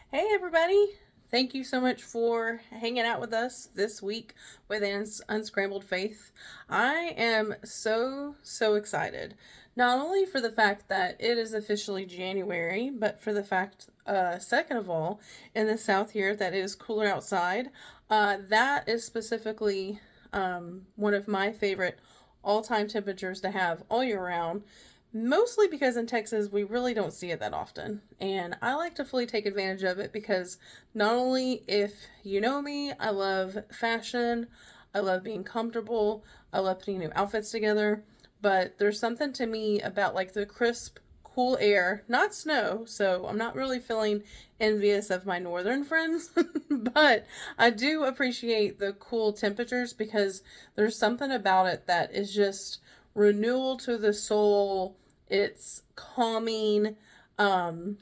Hey, everybody. Thank you so much for hanging out with us this week with Unscrambled Faith. I am so excited. Not only for the fact that it is officially January, but for the fact, second of all, in the South here, that it is cooler outside. That is specifically one of my favorite all time temperatures to have all year round. Mostly because in Texas, we really don't see it that often. And I like to fully take advantage of it because not only, if you know me, I love fashion, I love being comfortable, I love putting new outfits together, but there's something to me about like the crisp, cool air, not snow, so I'm not really feeling envious of my northern friends, but I do appreciate the cool temperatures because there's something about it that is just renewal to the soul. It's calming. Um,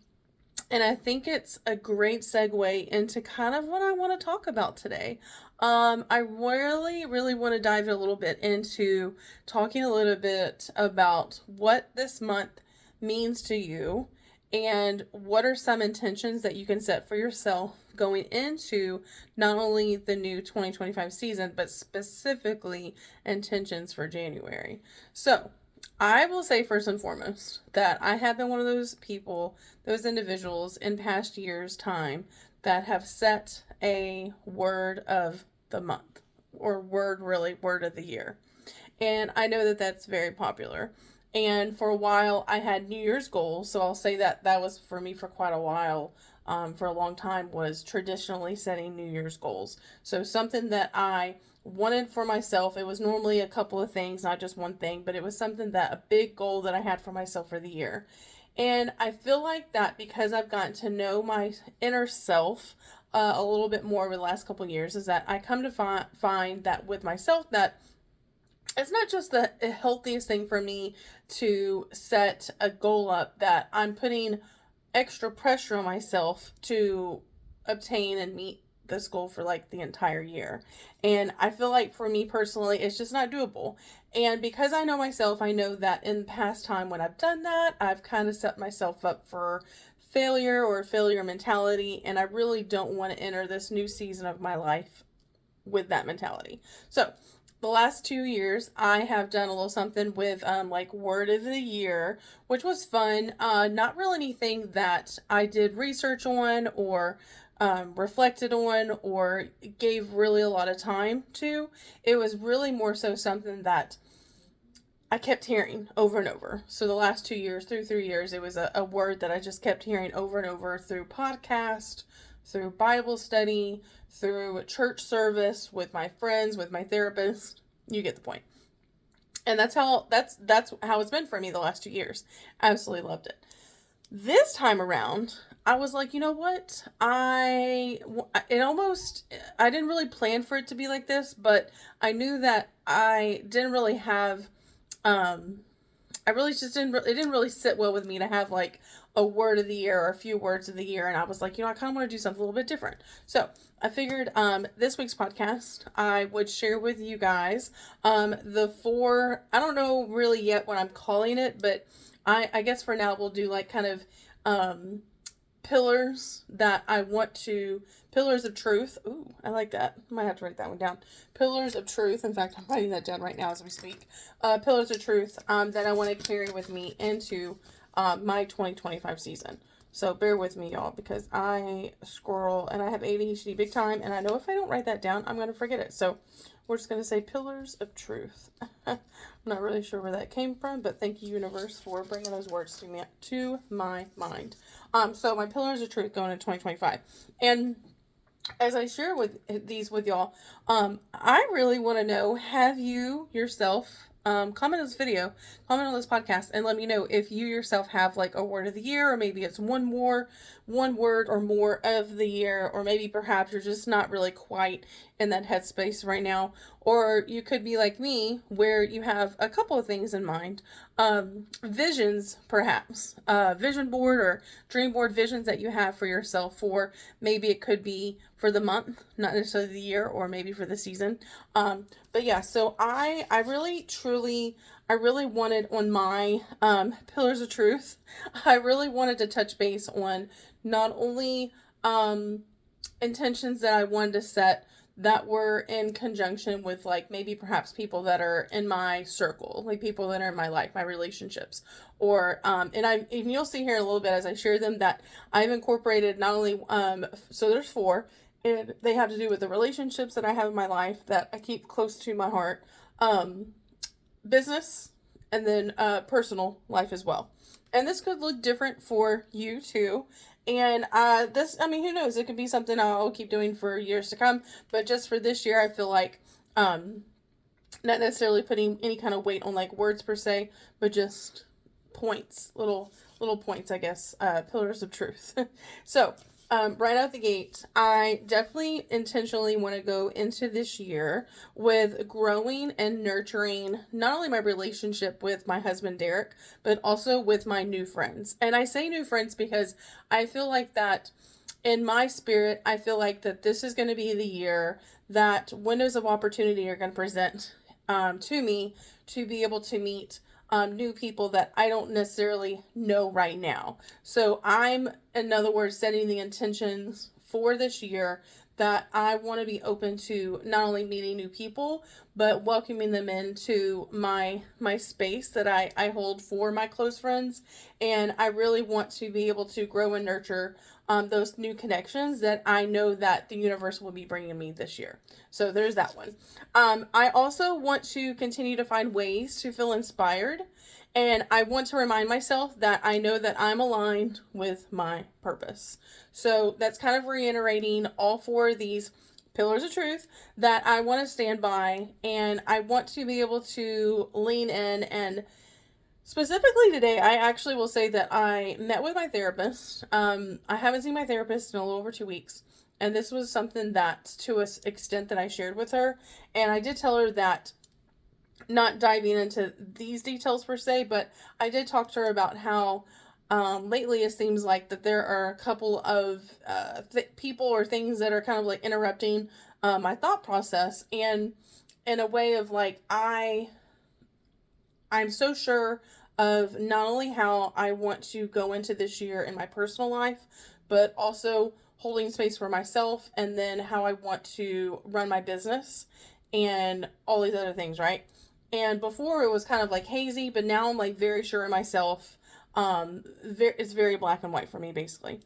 and I think it's a great segue into kind of what I want to talk about today. I really want to dive a little bit into talking a little bit about what this month means to you and what are some intentions that you can set for yourself going into not only the new 2025 season, but specifically intentions for January. So, I will say first and foremost that I have been one of those people, those individuals in past years' time that have set a word of the month or word of the year. And I know that that's very popular. And for a while, I had New Year's goals. So I'll say that that was for me for quite a while. For a long time, was traditionally setting New Year's goals. So something that I wanted for myself. It was normally a couple of things, not just one thing, but it was something that a big goal that I had for myself for the year. And I feel like that because I've gotten to know my inner self a little bit more over the last couple of years, is that I come to find that with myself that it's not just the healthiest thing for me to set a goal up that I'm putting extra pressure on myself to obtain and meet this goal for like the entire year. And I feel like for me personally, it's just not doable. And because I know myself, I know that in past time when I've done that, I've kind of set myself up for failure or failure mentality. And I really don't want to enter this new season of my life with that mentality. So, the last 2 years, I have done a little something with like word of the year, which was fun. Not really anything that I did research on or reflected on or gave really a lot of time to. It was really more so something that I kept hearing over and over. So the last 2 years, through 3 years, it was a word that I just kept hearing over and over through podcast, through Bible study, through church service with my friends, with my therapist. You get the point. And that's how it's been for me the last 2 years. Absolutely loved it. This time around, I was like, you know what? I didn't really plan for it to be like this, but I knew that I didn't really have um I really just it didn't really sit well with me to have like a word of the year or a few words of the year. And I was like, I kind of want to do something a little bit different. So I figured this week's podcast, I would share with you guys the four, I don't know really yet what I'm calling it, but I guess for now we'll do like kind of um, pillars that I want to, pillars of truth. Ooh, I like that. I might have to write that one down. Pillars of truth. In fact, I'm writing that down right now as we speak. Pillars of truth that I want to carry with me into my 2025 season. So bear with me, y'all, because I squirrel and I have ADHD big time, and I know if I don't write that down, I'm going to forget it. So we're just going to say pillars of truth. I'm not really sure where that came from, but thank you, universe, for bringing those words to my mind. So my pillars of truth going into 2025, and as I share with these with y'all, I really want to know: have you yourself comment on this video, comment on this podcast, and let me know if you yourself have like a word of the year, or maybe it's one word or more of the year, or maybe perhaps you're just not really quite in that headspace right now, or you could be like me, where you have a couple of things in mind, visions, perhaps, vision board or dream board visions that you have for yourself. For maybe it could be for the month, not necessarily the year, or maybe for the season. But yeah, so I really truly I really wanted on my pillars of truth. I really wanted to touch base on not only um, intentions that I wanted to set that were in conjunction with like maybe perhaps people that are in my circle, like people that are in my life, my relationships, or and you'll see here in a little bit as I share them that I've incorporated not only so there's four, and they have to do with the relationships that I have in my life that I keep close to my heart, um, business, and then personal life as well. And this could look different for you too. And this, I mean, who knows? It could be something I'll keep doing for years to come. But just for this year, I feel like not necessarily putting any kind of weight on like words per se, but just points, little points, I guess, pillars of truth. So right out the gate, I definitely intentionally want to go into this year with growing and nurturing not only my relationship with my husband Derek, but also with my new friends. And I say new friends because I feel like that in my spirit, I feel like that this is going to be the year that windows of opportunity are going to present to me to be able to meet new people that I don't necessarily know right now. So I'm, in other words, setting the intentions for this year that I want to be open to not only meeting new people, but welcoming them into my space that I hold for my close friends. And I really want to be able to grow and nurture those new connections that I know that the universe will be bringing me this year. So there's that one. I also want to continue to find ways to feel inspired. And I want to remind myself that I know that I'm aligned with my purpose. So that's kind of reiterating all four of these pillars of truth that I want to stand by. And I want to be able to lean in. And specifically today, I actually will say that I met with my therapist. I haven't seen my therapist in a little over 2 weeks. And this was something that, to an extent, that I shared with her. And I did tell her that, not diving into these details per se, but I did talk to her about how lately it seems like that there are a couple of people or things that are kind of like interrupting my thought process. And in a way of like, I'm so sure of not only how I want to go into this year in my personal life, but also holding space for myself, and then how I want to run my business and all these other things, right? And before it was kind of like hazy, but now I'm like very sure of myself. It's very black and white for me, basically.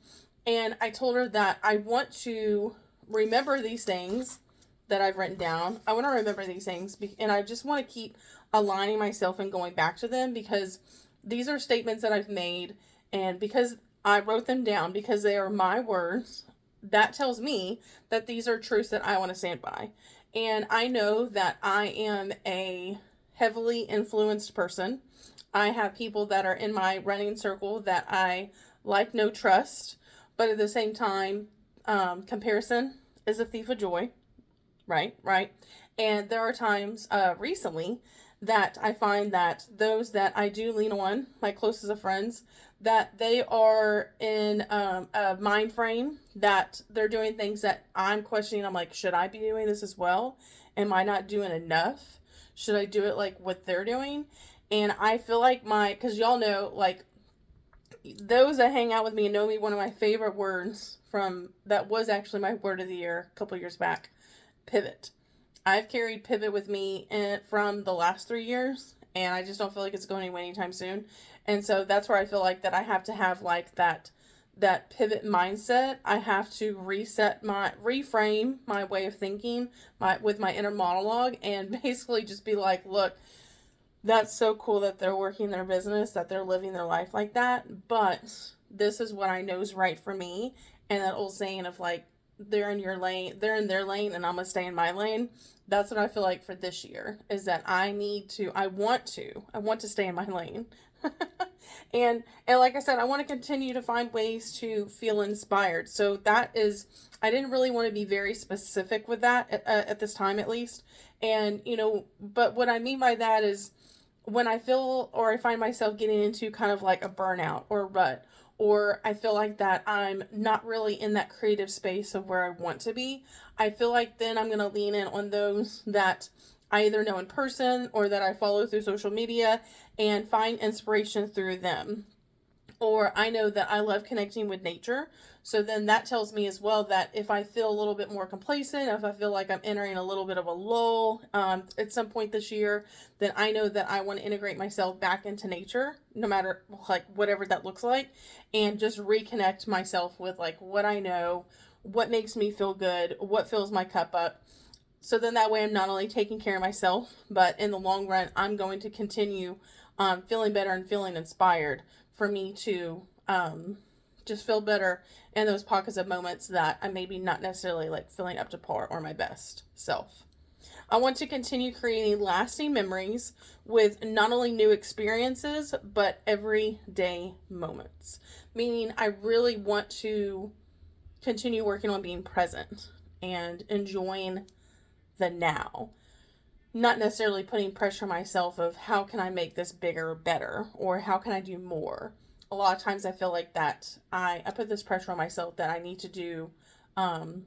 And I told her that I want to remember these things that I've written down. I want to remember these things, and I just want to keep aligning myself and going back to them, because these are statements that I've made, and because I wrote them down, because they are my words, that tells me that these are truths that I want to stand by. And I know that I am a heavily influenced person. I have people that are in my running circle that I like, no trust, but at the same time, comparison is a thief of joy. Right. And there are times recently that I find that those that I do lean on, my closest of friends, that they are in a mind frame that they're doing things that I'm questioning. I'm like, should I be doing this as well? Am I not doing enough? Should I do it like what they're doing? And I feel like because y'all know, like, those that hang out with me and know me, one of my favorite words from that was actually my word of the year a couple years back: pivot. I've carried pivot with me from the last 3 years, and I just don't feel like it's going anywhere anytime soon. And so that's where I feel like that I have to have like that pivot mindset. I have to reframe my way of thinking with my inner monologue, and basically just be like, look, that's so cool that they're working their business, that they're living their life like that, but this is what I know is right for me. And that old saying of like, they're in your lane, they're in their lane, and I'm gonna stay in my lane. That's what I feel like for this year, is that I want to stay in my lane. and like I said, I want to continue to find ways to feel inspired. So that is, I didn't really want to be very specific with that at this time, at least. And but what I mean by that is, when I feel, or I find myself getting into kind of like a burnout or a rut, or I feel like that I'm not really in that creative space of where I want to be, I feel like then I'm going to lean in on those that I either know in person or that I follow through social media, and find inspiration through them. Or I know that I love connecting with nature. So then that tells me as well that if I feel a little bit more complacent, if I feel like I'm entering a little bit of a lull at some point this year, then I know that I want to integrate myself back into nature, no matter like whatever that looks like, and just reconnect myself with like what I know, what makes me feel good, what fills my cup up. So then that way I'm not only taking care of myself, but in the long run, I'm going to continue feeling better and feeling inspired for me to just feel better in those pockets of moments that I maybe not necessarily like feeling up to par or my best self. I want to continue creating lasting memories with not only new experiences, but everyday moments. Meaning, I really want to continue working on being present and enjoying the now. Not necessarily putting pressure on myself of how can I make this bigger or better or how can I do more. A lot of times I feel like that I put this pressure on myself that I need to do um,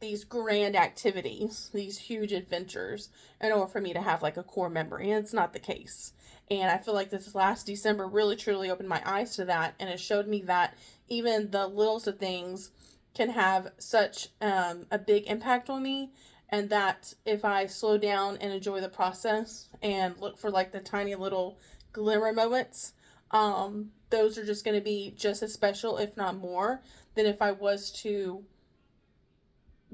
these grand activities, these huge adventures, in order for me to have like a core memory. And it's not the case. And I feel like this last December really truly opened my eyes to that. And it showed me that even the littlest of things can have such a big impact on me. And that if I slow down and enjoy the process and look for like the tiny little glimmer moments, those are just going to be just as special, if not more, than if I was to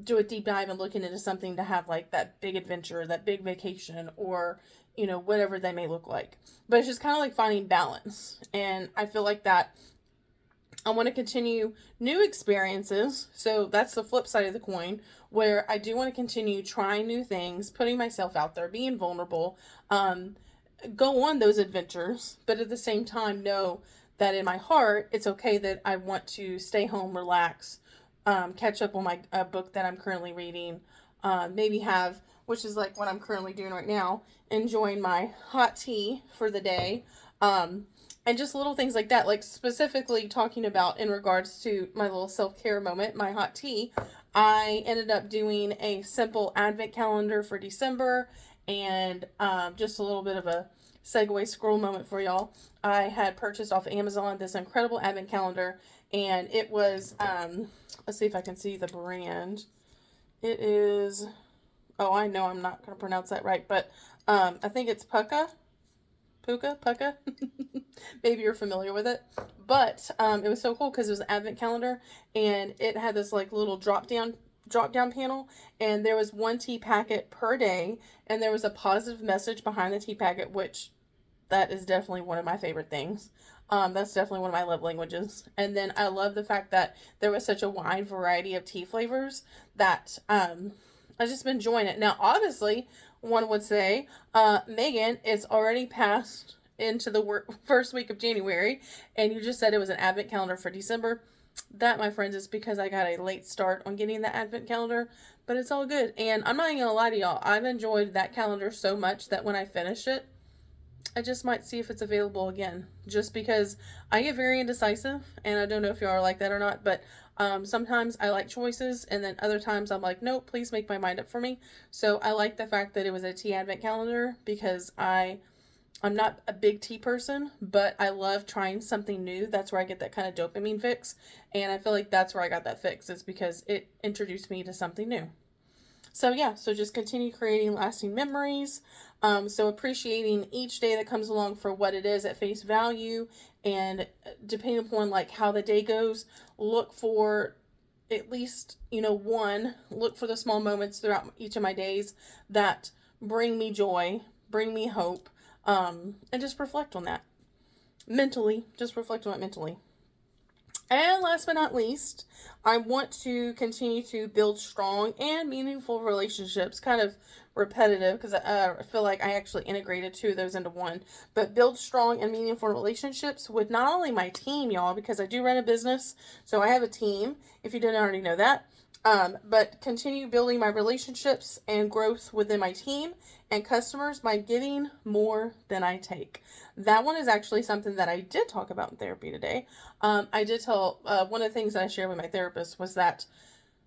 do a deep dive and looking into something to have like that big adventure, that big vacation, or whatever they may look like. But it's just kind of like finding balance, and I feel like that I want to continue new experiences. So that's the flip side of the coin, where I do want to continue trying new things, putting myself out there, being vulnerable, go on those adventures, but at the same time know that in my heart it's okay that I want to stay home, relax, catch up on my book that I'm currently reading, maybe have, which is like what I'm currently doing right now, enjoying my hot tea for the day, and just little things like that. Like specifically talking about in regards to my little self-care moment, my hot tea, I ended up doing a simple advent calendar for December, and just a little bit of a segue scroll moment for y'all. I had purchased off Amazon this incredible advent calendar, and it was let's see if I can see the brand. It is, oh, I know I'm not going to pronounce that right, but I think it's Puka. Maybe you're familiar with it. But it was so cool because it was an advent calendar, and it had this like little drop down panel, and there was one tea packet per day, and there was a positive message behind the tea packet, which that is definitely one of my favorite things. That's definitely one of my love languages. And then I love the fact that there was such a wide variety of tea flavors that I just been enjoying it. Now, obviously, one would say, Megan, it's already passed into the first week of January, and you just said it was an advent calendar for December. That, my friends, is because I got a late start on getting the advent calendar, but it's all good. And I'm not even gonna lie to y'all, I've enjoyed that calendar so much that when I finish it, I just might see if it's available again, just because I get very indecisive, and I don't know if y'all are like that or not, but sometimes I like choices, and then other times I'm like, nope, please make my mind up for me. So I like the fact that it was a tea advent calendar, because I'm not a big tea person, but I love trying something new. That's where I get that kind of dopamine fix, and I feel like that's where I got that fix, is because it introduced me to something new. So yeah, so just continue creating lasting memories. So appreciating each day that comes along for what it is at face value, and depending upon like how the day goes, look for at least, look for the small moments throughout each of my days that bring me joy, bring me hope, and just reflect on that mentally. Just reflect on it mentally. And last but not least, I want to continue to build strong and meaningful relationships. Kind of repetitive, because I feel like I actually integrated two of those into one. But build strong and meaningful relationships with not only my team, y'all, because I do run a business, so I have a team, if you didn't already know that. But continue building my relationships and growth within my team and customers by giving more than I take. That one is actually something that I did talk about in therapy today. I did tell, one of the things that I shared with my therapist was that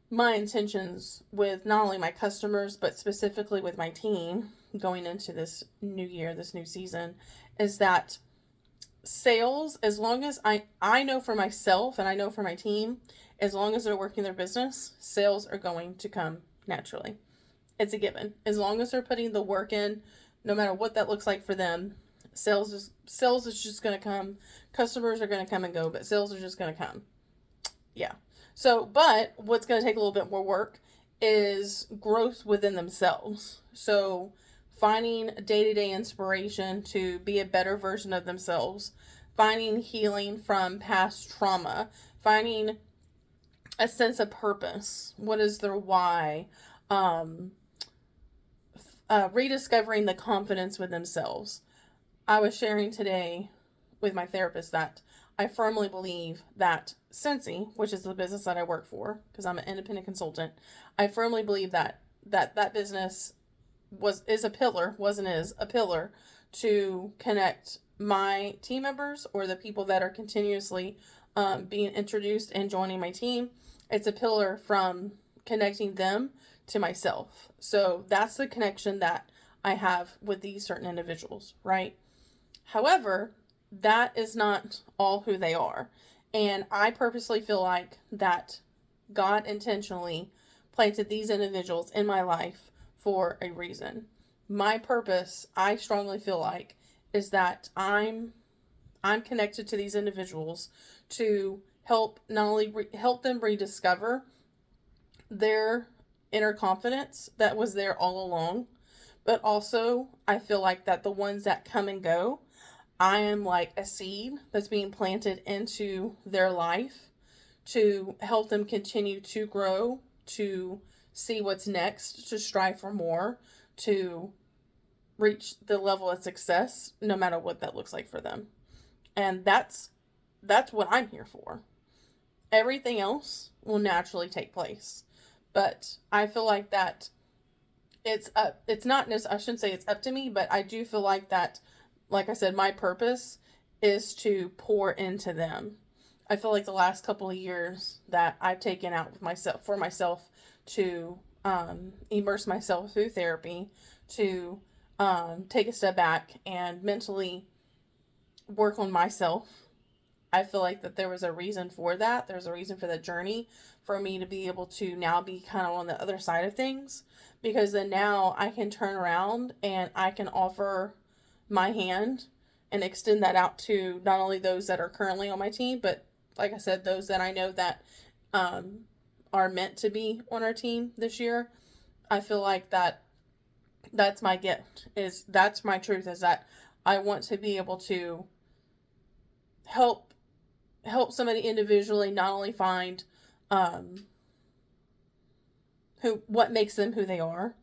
my intentions with not only my customers, but specifically with my team going into this new year, this new season, is that sales, as long as I know for myself and I know for my team, As long as they're working their business, sales are going to come naturally. It's a given. As long as they're putting the work in, no matter what that looks like for them, sales is just going to come. Customers are going to come and go, but sales are just going to come. Yeah. So, but what's going to take a little bit more work is growth within themselves. So, finding day-to-day inspiration to be a better version of themselves, finding healing from past trauma, finding a sense of purpose. What is their why? Rediscovering the confidence with themselves. I was sharing today with my therapist that I firmly believe that Scentsy, which is the business that I work for, because I'm an independent consultant, I firmly believe that business is a pillar to connect my team members or the people that are continuously being introduced and joining my team. It's a pillar from connecting them to myself. So that's the connection that I have with these certain individuals, right? However, that is not all who they are. And I purposely feel like that God intentionally planted these individuals in my life for a reason. My purpose, I strongly feel like, is that I'm connected to these individuals to help not only help them rediscover their inner confidence that was there all along, but also I feel like that the ones that come and go, I am like a seed that's being planted into their life to help them continue to grow, to see what's next, to strive for more, to reach the level of success, no matter what that looks like for them. And that's what I'm here for. Everything else will naturally take place. But I feel like that it's not, I shouldn't say it's up to me, but I do feel like that, like I said, my purpose is to pour into them. I feel like the last couple of years that I've taken out for myself to immerse myself through therapy, to take a step back and mentally work on myself. I feel like that there was a reason for that. There's a reason for the journey for me to be able to now be kind of on the other side of things, because then now I can turn around and I can offer my hand and extend that out to not only those that are currently on my team, but like I said, those that I know that are meant to be on our team this year. I feel like that's my gift, that's my truth, is that I want to be able to help somebody individually not only find what makes them who they are,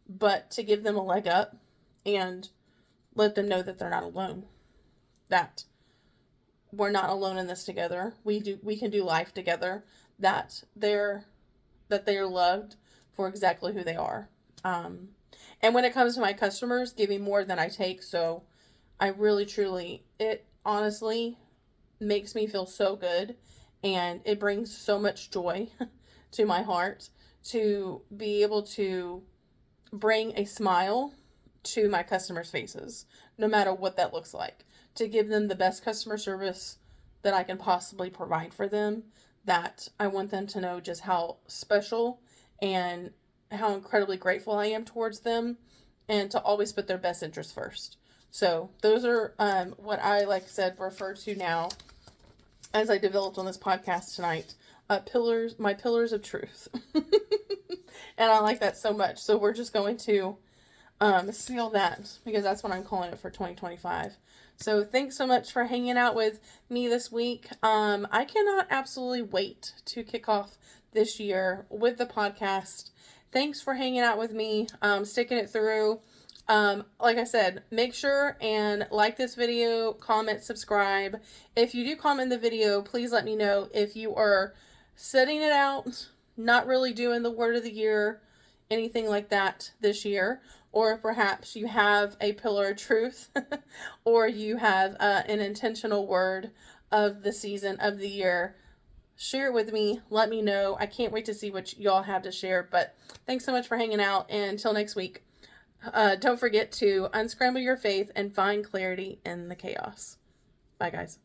but to give them a leg up and let them know that they're not alone, that we're not alone in this together. We can do life together, that they're loved for exactly who they are. And when it comes to my customers, giving more than I take. So I really, truly, it honestly makes me feel so good, and it brings so much joy to my heart to be able to bring a smile to my customers' faces, no matter what that looks like, to give them the best customer service that I can possibly provide for them, that I want them to know just how special and how incredibly grateful I am towards them, and to always put their best interests first. So those are what I, like I said, refer to now as I developed on this podcast tonight, my pillars of truth. And I like that so much. So we're just going to seal that, because that's what I'm calling it for 2025. So thanks so much for hanging out with me this week. I cannot absolutely wait to kick off this year with the podcast. Thanks for hanging out with me, sticking it through. Like I said, make sure and like this video, comment, subscribe. If you do comment the video, please let me know if you are setting it out, not really doing the word of the year, anything like that this year, or perhaps you have a pillar of truth, or you have an intentional word of the season of the year. Share it with me. Let me know. I can't wait to see what y'all have to share. But thanks so much for hanging out. And until next week, don't forget to unscramble your faith and find clarity in the chaos. Bye, guys.